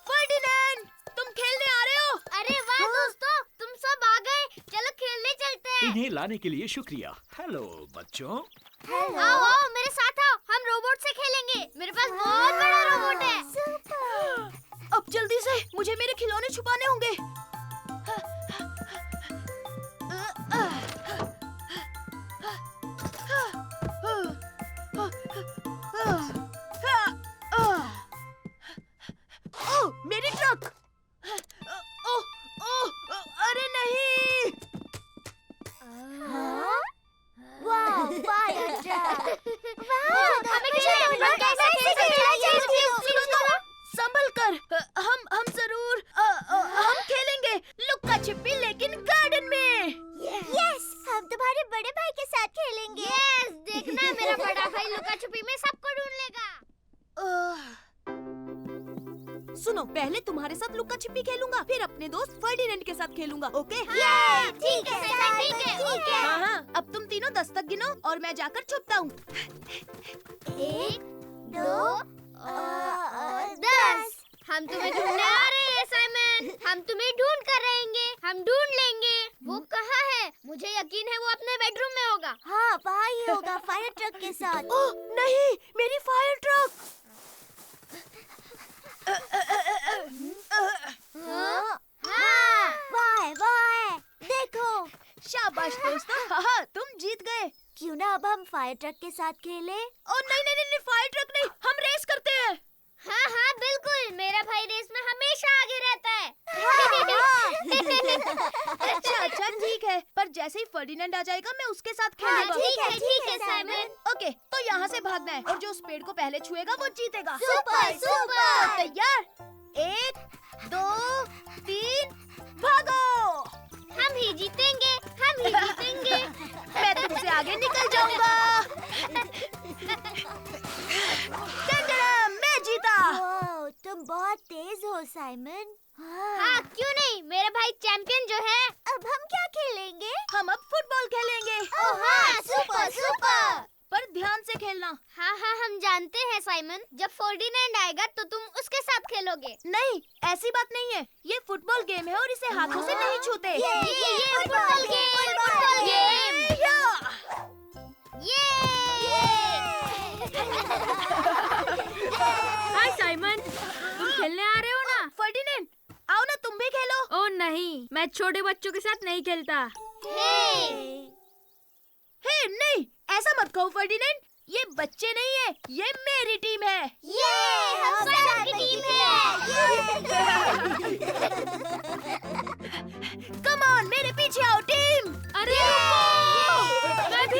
फर्डिनेंड, तुम खेलने आ रहे हो? अरे वाह दोस्तों, तुम सब आ गए। चलो खेलने चलते हैं। इन्हें लाने के लिए शुक्रिया। हेलो बच्चों। आओ आओ मेरे साथ आओ, हम रोबोट से खेलेंगे। मेरे पास बहुत बड़ा रोबोट है। अब जल्दी से मुझे मेरे खिलौने छुपाने होंगे। ओह, मेरी ट्रक। ओह, ओह, अरे नहीं। वाह, फायर ट्रक। वाह, हमें कैसे खेलना? संभल कर। हम जरूर हम खेलेंगे लुक्का छिपी, लेकिन गार्डन में। यस, हम तुम्हारे बड़े भाई के साथ खेलेंगे। यस, देखना मेरा बड़ा भाई लुका छुपी में सबको ढूंढ लेगा। सुनो, पहले तुम्हारे तुम्हारे साथ लुक्का छिपी खेलूंगा, फिर अपने दोस्त फर्डिनेंड के साथ खेलूंगा, ओके? ठीक है साइमन, ठीक है। हाँ हाँ, अब तुम तीनों 10 तक गिनो और मैं जाकर छुपता हूँ। 1, 2, 10। हम तुम्हें ढूंढने आ रहे हैं साइमन। हम तुम्हें ढूंढ कर रहेंगे, हम ढूंढ लेंगे। वो कहाँ है? मुझे यकीन है वो अपने बेडरूम में होगा। हाँ, वहाँ ही होगा फायर ट्रक के साथ। ओह नहीं, मेरी फायर ट्रक! हाँ। वाह, देखो। शाबाश दोस्तों, हाँ तुम जीत गए। क्यों ना अब हम फायर ट्रक के साथ खेलें? ओ नहीं नहीं नहीं, फायर ट्रक नहीं, हम रेस करते हैं। हाँ हाँ बिल्कुल, मेरा भाई रेस में हमेशा आगे रहता है। अच्छा ठीक है, पर जैसे ही फर्डिनेंड आ जाएगा मैं उसके साथ खेलूंगा। ठीक है साइमन। ओके, तो यहाँ से भागना है और जो उस पेड़ को पहले छुएगा वो जीतेगा। Super, super. तो तैयार? 1, 2, 3, भागो! हम ही जीतेंगे, हम ही जीतेंगे। मैं तुमसे आगे निकल जाऊंगा। टंडन, मैं जीता। ओह, तुम बहुत तेज हो साइमन। हाँ क्यों नहीं, मेरा भाई चैंपियन जो है। अब हम क्या खेलेंगे? हम अब फुटबॉल खेलेंगे। ओह हाँ, सुपर सुपर। पर ध्यान से खेलना। हाँ हाँ हम जानते हैं साइमन, जब फर्डिनेंड आएगा तो तुम उसके साथ खेलोगे। नहीं, ऐसी बात नहीं है। ये फुटबॉल गेम है और इसे हाथों से नहीं छूते। ये फुटबॉल गेम, फुटबॉल गेम। हाय साइमन, तुम खेलने आ रहे हो ना? फर्डिनेंड, आओ ना तुम भी खेलो। ओह नहीं, मैं छोटे बच्चों के साथ नहीं खेलता। हे नहीं, ऐसा मत कहो फर्डिनेंड। ये बच्चे नहीं है, ये मेरी टीम है। हम सबकी टीम कम ऑन, मेरे पीछे आओ टीम। अरे मैं भी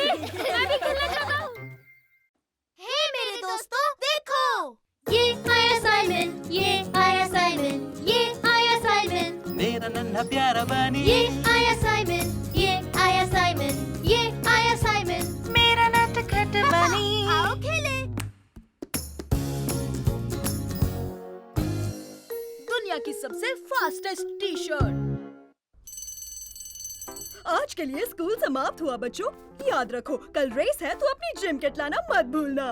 खेलना चाहता हूँ। हे मेरे दोस्तों, देखो। ये आया साइमन, ये आया साइमन, ये आया साइमन, मेरा नन्हा प्यारा बनी ये आया साइमन, ये आया साइमन, ये आया साइमन। मेरा नटखट बनी। आओ खेले। दुनिया की सबसे फास्टेस्ट टी शर्ट। आज के लिए स्कूल समाप्त हुआ बच्चों। याद रखो, कल रेस है तो अपनी जिम किट लाना मत भूलना।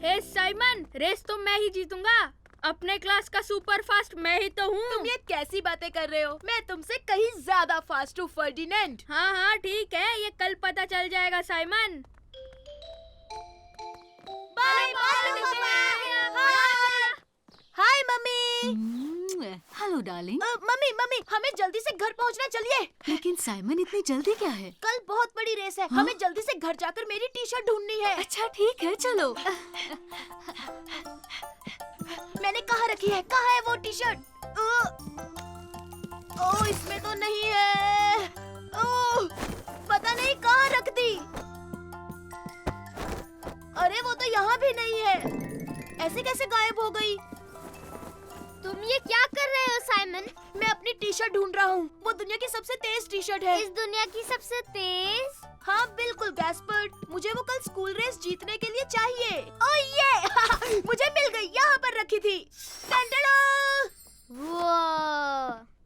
हे साइमन, रेस तो मैं ही जीतूंगा। अपने क्लास का सुपर फास्ट मैं ही तो हूँ। तुम ये कैसी बातें कर रहे हो? मैं तुमसे कहीं ज्यादा फास्ट हूँ फर्डिनेंड। हाँ ठीक है, ये कल पता चल जाएगा Simon. Bye hi mummy. Hello darling. Mummy हमें जल्दी से घर पहुंचना, चलिए। लेकिन साइमन, इतनी जल्दी क्या है? कल बहुत बड़ी रेस है। हमें जल्दी से घर जाकर मेरी टी शर्ट ढूंढनी है। अच्छा ठीक है, चलो। मैंने कहाँ रखी है? कहाँ है वो टी शर्ट? ओह, इसमें तो नहीं है। ओह, पता नहीं कहाँ रख दी। अरे वो तो यहाँ भी नहीं है। ऐसे कैसे गायब हो गई? तुम ये क्या कर रहे हो साइमन? मैं अपनी टी शर्ट ढूंढ रहा हूँ। वो दुनिया की सबसे तेज टी शर्ट है। इस दुनिया की सबसे तेज? हाँ बिल्कुल गैस्पर्ड, मुझे वो कल स्कूल रेस जीतने के लिए चाहिए। ओह ये मुझे मिल गई, यहाँ पर रखी थी। टंटड़ा!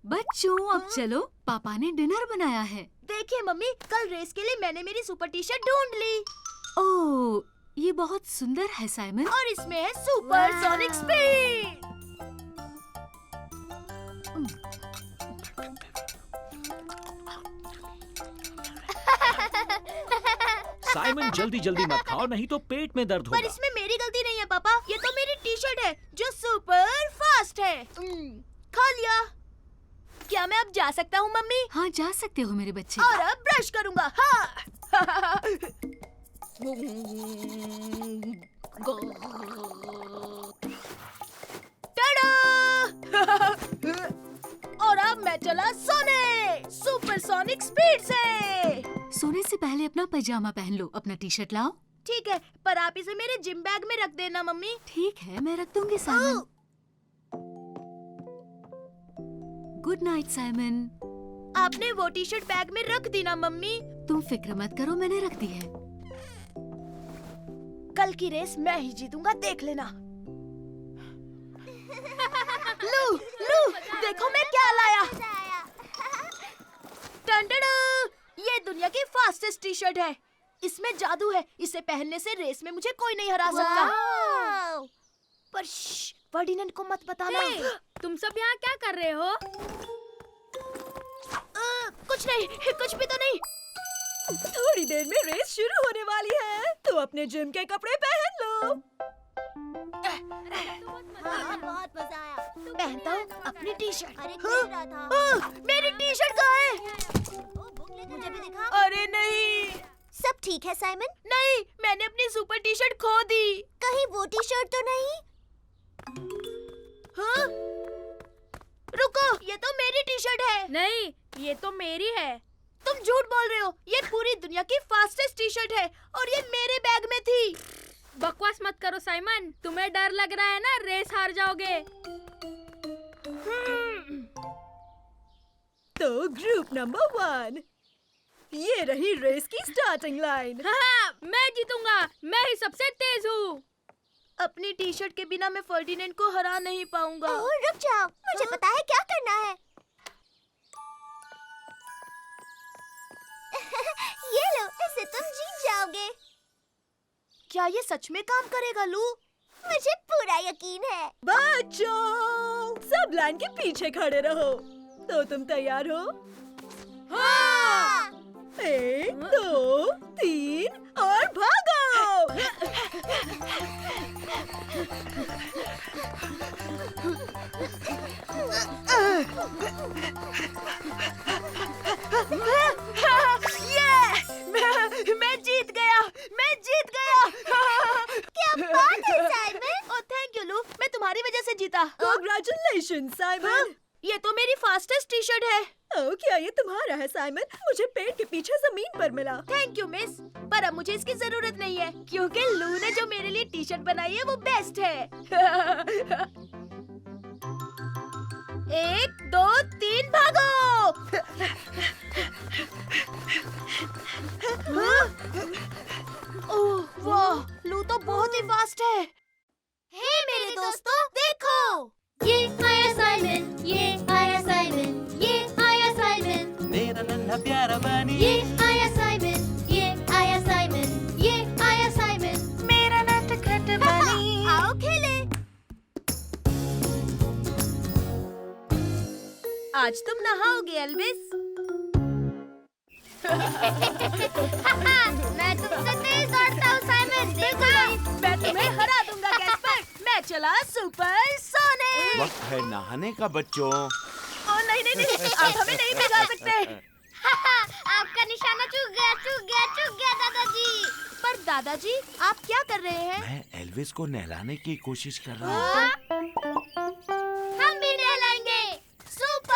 बच्चों अब चलो, पापा ने डिनर बनाया है। देखिए मम्मी, कल रेस के लिए मैंने मेरी सुपर टी शर्ट ढूंढ ली। ओह, ये बहुत सुंदर है साइमन। और इसमें है सुपर सोनिक स्पीड। साइमन जल्दी जल्दी मत खाओ, नहीं तो पेट में दर्द पर होगा। इसमें मेरी गलती नहीं है पापा, ये तो मेरी टी शर्ट है जो सुपर फास्ट है। खा लिया। क्या मैं अब जा सकता हूँ मम्मी? हाँ जा सकते हो मेरे बच्चे। और अब ब्रश करूँगा। हाँ। टाडा! और अब मैं चला सोने सुपरसोनिक स्पीड से। सोने से पहले अपना पैजामा पहन लो। अपना टी शर्ट लाओ। ठीक है, पर आप इसे मेरे जिम बैग में रख देना मम्मी। ठीक है, मैं रख दूंगी साइमन। Good night Simon. आपने वो टी शर्ट बैग में रख दी ना मम्मी? तुम फिक्र मत करो, मैंने रख दी है। कल की रेस मैं ही जीतूंगा, देख लेना। टी शर्ट है। इसमें जादू है। इसे पहनने से रेस में मुझे कोई नहीं हरा सकता। पर फर्डिनेंड को मत बताना। तुम सब यहाँ क्या कर रहे हो? कुछ नहीं, कुछ भी तो नहीं। थोड़ी देर में रेस शुरू होने वाली है, तो अपने जिम के कपड़े पहन लो। बहुत मजा आया। पहनता हूँ अपनी टी शर्ट। अरे खेल रहा था। मेरी टी शर्ट कहाँ है? मुझे भी दिखा। अरे नहीं, सब ठीक है साइमन? नहीं, मैंने अपनी सुपर टी शर्ट खो दी। कहीं वो टी शर्ट तो नहीं? हाँ? रुको, ये तो मेरी टी शर्ट है। नहीं, ये तो मेरी है। तुम झूठ बोल रहे हो। ये पूरी दुनिया की फास्टेस्ट टी शर्ट है और ये मेरे बैग में थी। बकवास मत करो साइमन। तुम्हें डर लग रहा है ना रेस हार जाओगे। तो ग्रुप नंबर 1, ये रही रेस की स्टार्टिंग लाइन। हाँ, मैं जीतूंगा। मैं ही सबसे तेज हूँ। अपनी टी शर्ट के बिना मैं फर्डिनेंड को हरा नहीं पाऊंगा। रुक जाओ, मुझे पता है क्या करना है। ये लो, इससे तुम जीत जाओगे। क्या ये सच में काम करेगा लू? मुझे पूरा यकीन है। बच्चों, सब लाइन के पीछे खड़े रहो। तो तुम तैयार हो? हाँ। 1, 2, 3 और भागो! मैं जीत गया। मैं जीत गया। क्या बात है साइमन? ओह थैंक यू लू, मैं तुम्हारी वजह से जीता। Congratulations, Simon. ये तो मेरी फास्टेस्ट टी शर्ट है। ओह, क्या ये तुम्हारा है साइमन? मुझे पेड़ के पीछे जमीन पर मिला। थैंक यू मिस, पर अब मुझे इसकी जरूरत नहीं है क्योंकि लू ने जो मेरे लिए टी शर्ट बनाई है वो बेस्ट है। 1, 2, 3 भागो! ओह वाह, लू तो बहुत ही फास्ट है। हे मेरे दोस्तों, देखो। ये आया साइमन, ये आया साइमन, ये आया साइमन, मेरा नन्हा प्यारा बनी ये आया साइमन, ये आया साइमन, ये आया साइमन। मेरा नटखट बनी आओ खेले। आज तुम नहाओगे एल्विस। मैं तुमसे तेज दौड़ता हूँ साइमन, देखो। मैं तुम्हें हरा दूंगा गैस्पर। मैं चला सुपर सोनिक। वक्त है नहाने का बच्चों। ओ नहीं नहीं नहीं, आप हमें नहीं भिगा सकते। आपका निशाना चूक गया दादाजी। पर दादाजी आप क्या कर रहे हैं? मैं एल्विस को नहलाने की कोशिश कर रहा हूँ। हम भी नहलाएंगे। सुपर।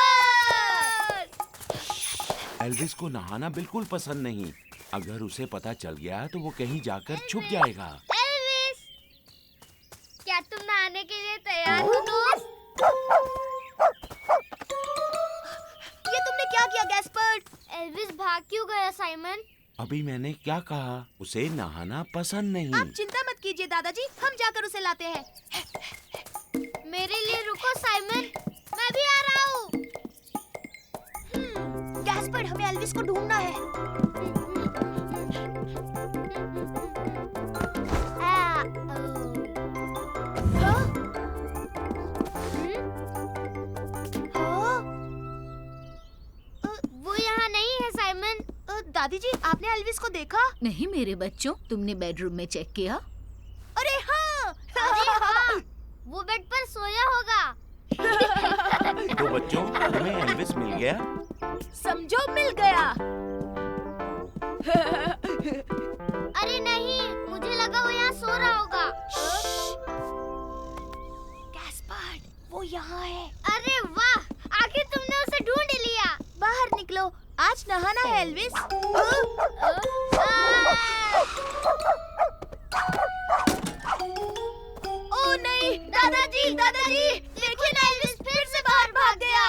एल्विस को नहाना बिल्कुल पसंद नहीं। अगर उसे पता चल गया तो वो कहीं जाकर छुप जाएगा। एल्विस, क्या तुम नहाने के लिए तैयार हो दोस्त? ये तुमने क्या किया गैस्पर? एल्विस भाग क्यों गया साइमन? अभी मैंने क्या कहा? उसे नहाना पसंद आप नहीं। चिंता मत कीजिए दादाजी, हम जाकर उसे लाते हैं। मेरे लिए रुको साइमन, मैं भी आ रहा हूँ। गैस्पर, हमें एल्विस को ढूंढना है। हाँ? हाँ? वो यहाँ नहीं है साइमन। दादी जी, आपने एल्विस को देखा? नहीं मेरे बच्चों, तुमने बेडरूम में चेक किया? अरे हाँ। अरे हाँ, वो बेड पर सोया होगा। तो बच्चों, तुम्हें एल्विस मिल गया? समझो मिल गया। अरे नहीं, मुझे लगा वो यहाँ सो रहा होगा। गैस्पर, वो यहाँ है। अरे वाह, आखिर तुमने उसे ढूंढ लिया। बाहर निकलो, आज नहाना है एल्विस। ओ नहीं, दादाजी दादाजी, देखिए ना एल्विस फिर से बाहर भाग गया।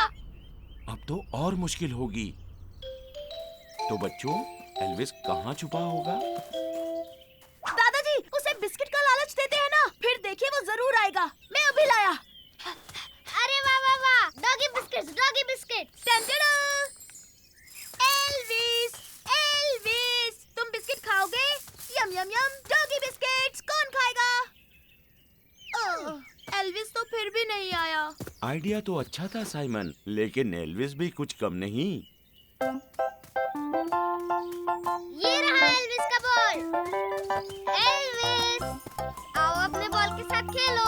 अब तो और मुश्किल होगी। तो बच्चों, एल्विस कहाँ छुपा होगा? दादाजी, उसे बिस्किट का लालच देते हैं ना, फिर देखिए वो जरूर आएगा। मैं अभी लाया। अरे वाह वाह वाह, doggy biscuit, doggy biscuit. Elvis, Elvis, फिर भी नहीं आया। आइडिया तो अच्छा था साइमन, लेकिन एल्विस भी कुछ कम नहीं। ये रहा एल्विस का बॉल। एल्विस, आओ अपने बॉल के साथ खेलो।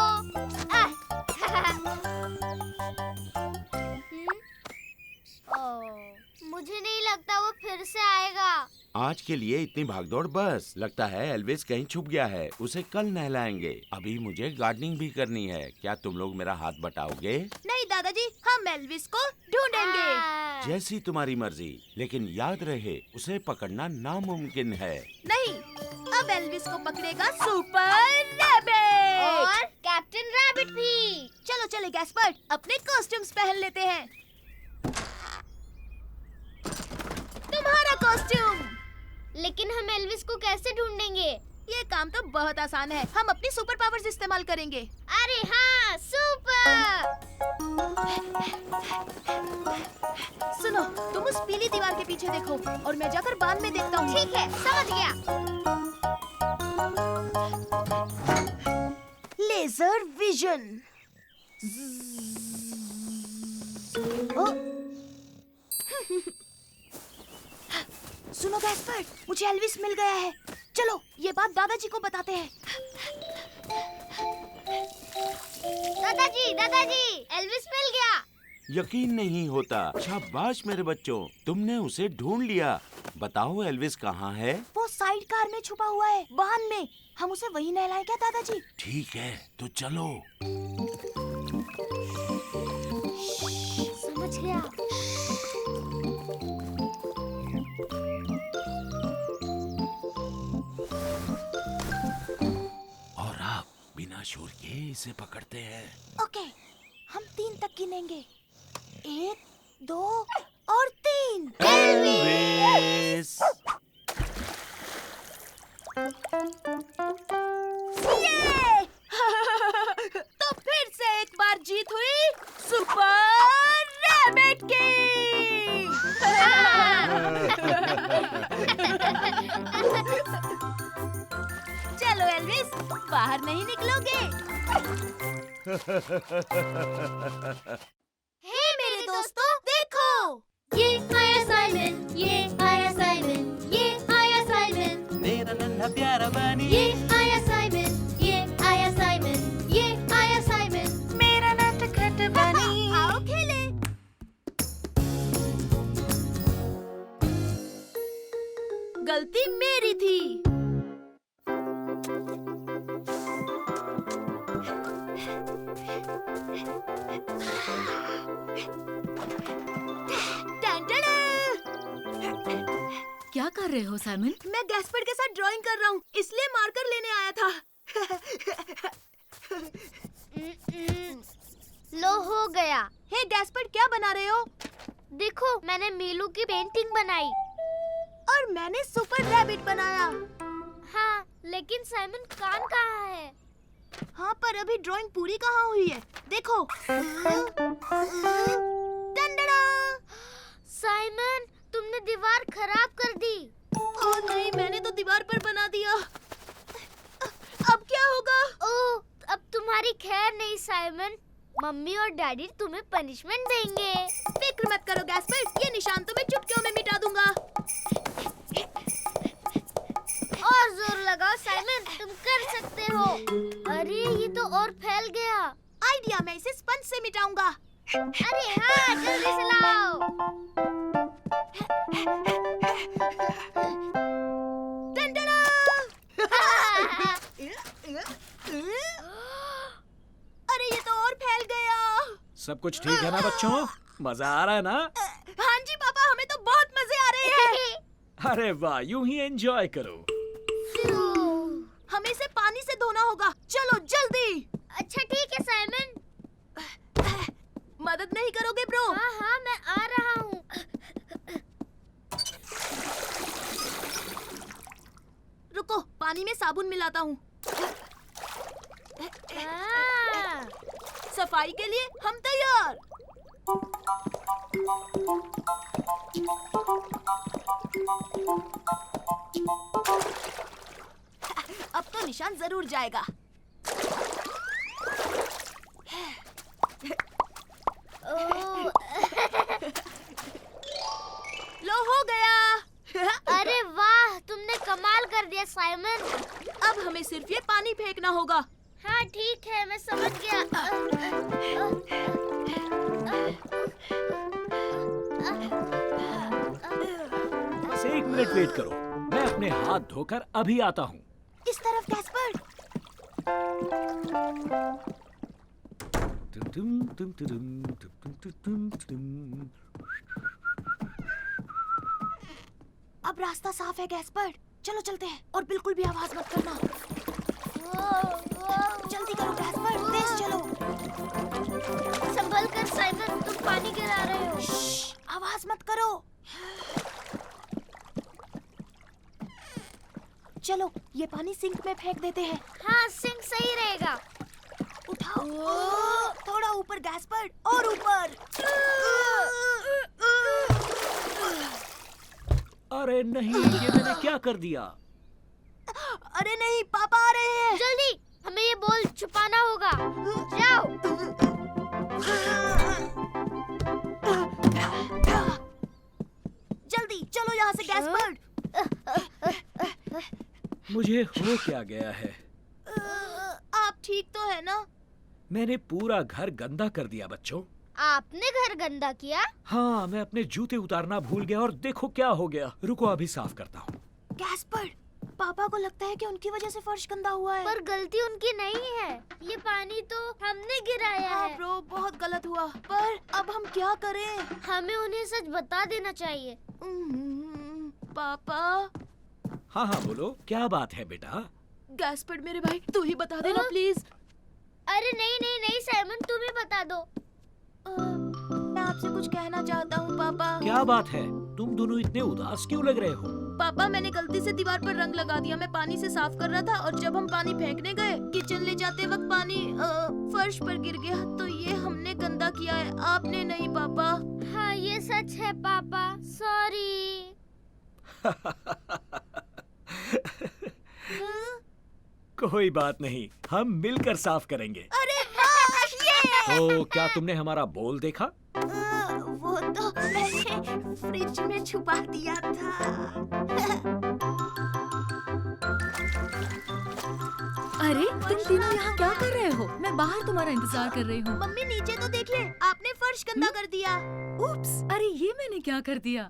मुझे नहीं लगता वो फिर से आएगा। आज के लिए इतनी भागदौड़ बस। लगता है एल्विस कहीं छुप गया है। उसे कल नहलाएंगे। अभी मुझे गार्डनिंग भी करनी है। क्या तुम लोग मेरा हाथ बटाओगे? नहीं दादाजी, हम एल्विस को ढूंढेंगे। जैसी तुम्हारी मर्जी, लेकिन याद रहे उसे पकड़ना नामुमकिन है। नहीं, अब एल्विस को पकड़ेगा सुपर रैबिट और कैप्टन रैबिट भी। चलो चले गैस्पर्ड, अपने कॉस्ट्यूम्स पहन लेते हैं। तुम्हारा कॉस्ट्यूम। लेकिन हम एल्विस को कैसे ढूंढेंगे? ये काम तो बहुत आसान है। हम अपनी सुपर पावर्स इस्तेमाल करेंगे। अरे हाँ, सुपर। सुनो, तुम उस पीली दीवार के पीछे देखो और मैं जाकर बांध में देखता हूँ। ठीक है, समझ गया। Laser vision. सुनो गैस्पर्ड, मुझे एल्विस मिल गया है। चलो ये बात दादाजी को बताते हैं। दादाजी, दादाजी, एल्विस मिल गया। यकीन नहीं होता। शाबाश मेरे बच्चों, तुमने उसे ढूंढ लिया। बताओ एल्विस कहाँ है? वो साइड कार में छुपा हुआ है, वाहन में। हम उसे वहीं नहलाएं क्या दादाजी? ठीक है, तो चलो। समझ गया। और आप बिना शोर के इसे पकड़ते हैं। ओके, हम 3 तक गिनेंगे। 1, 2 और 3। एल्विस! ये! तो फिर से एक बार जीत हुई सुपर रैबिट की। चलो एल्विस, बाहर नहीं निकलोगे। हे मेरे दोस्तों, देखो। ये आया साइमन, ये आया साइमन, ये आया साइमन। मेरा नन्हा प्यारा बनी, ये आया साइमन, ये आया साइमन, ये आया साइमन। मेरा नटखट बनी। आओ खेले। गलती मेरी थी। टन-टन-टन! क्या कर रहे हो साइमन? मैं गैस्पर्ड के साथ ड्राइंग कर रहा हूँ, इसलिए मार्कर लेने आया था। लो, हो गया। हे गैस्पर्ड, क्या बना रहे हो? देखो, मैंने मीलू की पेंटिंग बनाई। और मैंने सुपर रैबिट बनाया। हाँ, लेकिन साइमन कान कहाँ है? हाँ, पर अभी ड्राइंग पूरी कहाँ हुई है? देखो। टन-टन-टन! साइमन, तुमने दीवार खराब कर दी। ओह नहीं, मैंने तो दीवार पर बना दिया। अब क्या होगा? ओह, अब तुम्हारी खैर नहीं साइमन। मम्मी और डैडी तुम्हें पनिशमेंट देंगे। फिक्र मत करो गैस्पर्ड, ये निशान तो मैं चुटकियों में मिटा दूंगा। और जोर लगाओ साइमन, तुम कर सकते हो। अरे, ये तो और फैल गया। आइडिया, मैं इसे स्पंज से मिटाऊंगा। अरे हाँ, जल्दी से लाओ। टन-टन-टन! अरे ये तो और फैल गया। सब कुछ ठीक है ना बच्चों? मजा आ रहा है ना? हाँ जी पापा, हमें तो बहुत मजे आ रहे हैं। अरे वाह, यूं ही एंजॉय करो। हमें इसे पानी से धोना होगा। चलो जल्दी। अच्छा ठीक है साइमन। मदद नहीं करोगे ब्रो? हाँ हाँ, मैं आ रहा हूँ। रुको, पानी में साबुन मिलाता हूँ। सफाई के लिए हम तैयार। अब तो निशान जरूर जाएगा। फेंकना होगा। हाँ ठीक है, मैं समझ गया। बस 1 मिनट वेट करो, मैं अपने हाथ धोकर अभी आता हूँ। इस तरफ गैस्पर्ड। अब रास्ता साफ है गैस्पर्ड, चलो चलते हैं और बिल्कुल भी आवाज मत करना। जल्दी करो गैस्पर्ड, तेज चलो। संभल कर साइमन, तुम पानी गिरा रहे हो। श्श्श, आवाज मत करो। चलो ये पानी सिंक में फेंक देते हैं। हाँ, सिंक सही रहेगा। उठाओ, थोड़ा ऊपर गैस्पर्ड, और ऊपर। अरे नहीं, ये मैंने क्या कर दिया? अरे नहीं, पापा आ रहे हैं। जल्दी, हमें ये बॉल छुपाना होगा। जाओ। जल्दी चलो यहाँ से गैस्पर्ड। मुझे हो क्या गया है? आप ठीक तो है ना? मैंने पूरा घर गंदा कर दिया बच्चों। आपने घर गंदा किया? हाँ, मैं अपने जूते उतारना भूल गया और देखो क्या हो गया। रुको अभी साफ करता हूँ। गैस्पर्ड, पापा को लगता है कि उनकी वजह से फर्श गंदा हुआ है। पर गलती उनकी नहीं है, ये पानी तो हमने गिराया हाँ है। ब्रो, बहुत गलत हुआ। पर अब हम क्या करें? हमें उन्हें सच बता देना चाहिए। पापा। हाँ हाँ बोलो, क्या बात है बेटा? गैस्पर्ड मेरे भाई, तू ही बता देना प्लीज। अरे नहीं नहीं नहीं साइमन, तुम ही बता दो। मैं आपसे कुछ कहना चाहता हूँ पापा। क्या बात है? तुम दोनों इतने उदास क्यों लग रहे हो? पापा, मैंने गलती से दीवार पर रंग लगा दिया। मैं पानी से साफ कर रहा था और जब हम पानी फेंकने गए, किचन ले जाते वक्त पानी फर्श पर गिर गया। तो ये हमने गंदा किया है, आपने नहीं पापा। हाँ ये सच है पापा, सॉरी। कोई बात नहीं, हम मिलकर साफ करेंगे। अरे हाँ, ये। तो क्या तुमने हमारा बोल देखा? वो तो मैंने फ्रिज में छुपा दिया था। अरे तुम तीनों यहाँ क्या कर रहे हो? मैं बाहर तुम्हारा इंतजार कर रही हूँ। मम्मी नीचे तो देख ले, आपने फर्श गंदा कर दिया। उप्स, अरे ये मैंने क्या कर दिया?